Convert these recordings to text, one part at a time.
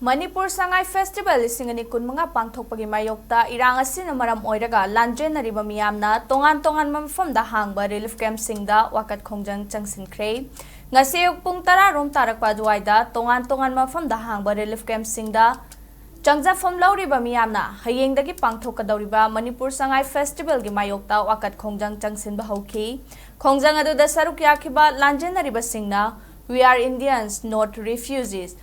Manipur Sangai Festival Singani Kunmanga Pangthokpagi Mayokta Iranggi maram oiraga lanjenariba miyamna tongan mafamda hangba relief camp singda wakat Khongjang Changsinkhre ngasi pung 10 rom tarakpa duwaida tongan mafamda hangba relief camp singda changjafam lauriba miyamna hayengdagi pangthokadawriba Manipur Sangai Festival gi Mayokta wakat Khongjang Changsinba hauki Khongjang aduda saruk yakhiba lanjenariba singna we are Indians not refugees.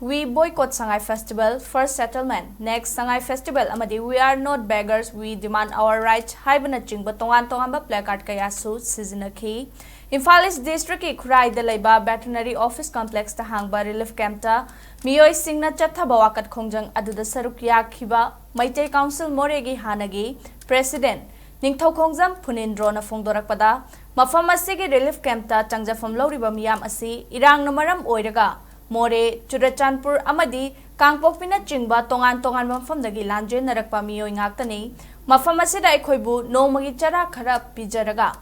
We boycott Sangai Festival, first settlement. Next Sangai Festival, amadi we are not beggars, we demand our rights. Haibana chingba tongan ba placard kaya su sizinaki. Imphal district ki Khurai Dalaiba veterinary office complex ta hangba relief camp ta miyoi Singna chathaba wakat Khongjang aduda saruk yakhiba Maitai Council Moregi Hanagi President Ningthau Khongjam Phunindro na phongdorakpada mafam asigi relief camp ta changjafam lauriba miyam asi irang namaram oiraga More Churachandpur amadi Kangpokpina chingba tongan mafamdagi lanjen narakpa miyoi ngaktani mafam asida aikhoibu nomagi chara khara pijaraga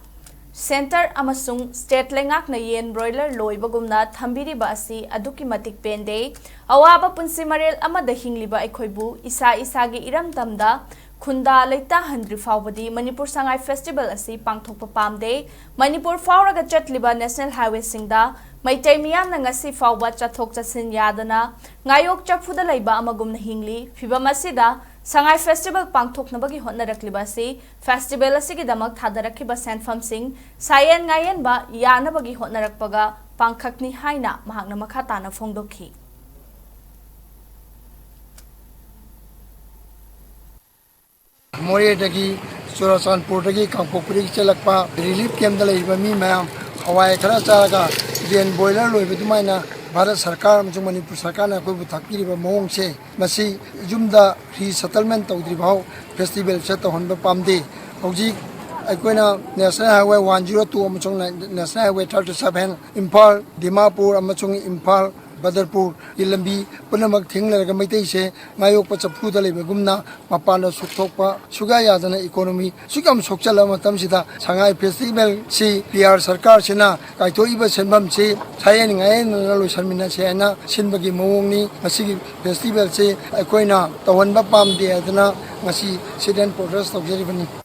center amasung state lengak na yen broiler loibagumna thambiriba asi aduki matik pende awaba punsi marel amada hingliba aikhoibu isa isagi iramtamda Khunda leita handri fawbadi Manipur Sangai Festival asi pangthokpa pamde Manipur fawraga chatliba national highway singda Maitai miyamna ngasi fawba chathok chasin yadana ngayok chaphuda laiba amagumna hingli phibam asida Sangai Festival pangthoknabagi hotnarakliba asi festival asigi damak thadarakhiba senfam sing sayen ngayen ba yanabagi hotnarakpaga pangkhakni haina mahakna makhatana phongdokhi More dagi Churachandpur dagi Kangpokpuri chalakpa relief camp da leiba mi mayam hawai khara charaga yen boiler loiba dumaina Bharat Sarkar amsung Manipur Sarkar na koi bu thakpiriba mawong se masi jumda resettlement tawdri bhau festival se tahonba pamde hojik aikoina national highway 102 amsung national highway 37 Imphal Dimapur amsung Imphal Badarpur ilambi punamak thinglarga maitai se ngayok pa chaphu da leiba gumna mapana suthokpa suga yadana economy sugam sokchala matam sida Sangai Festival si PR Sarkar sina kaithoiba senbam si sayen ngayen lo sarmina se na sinbagi mawongni masigi festival se aikoina tawonba pamde adana masi student protest of jeribani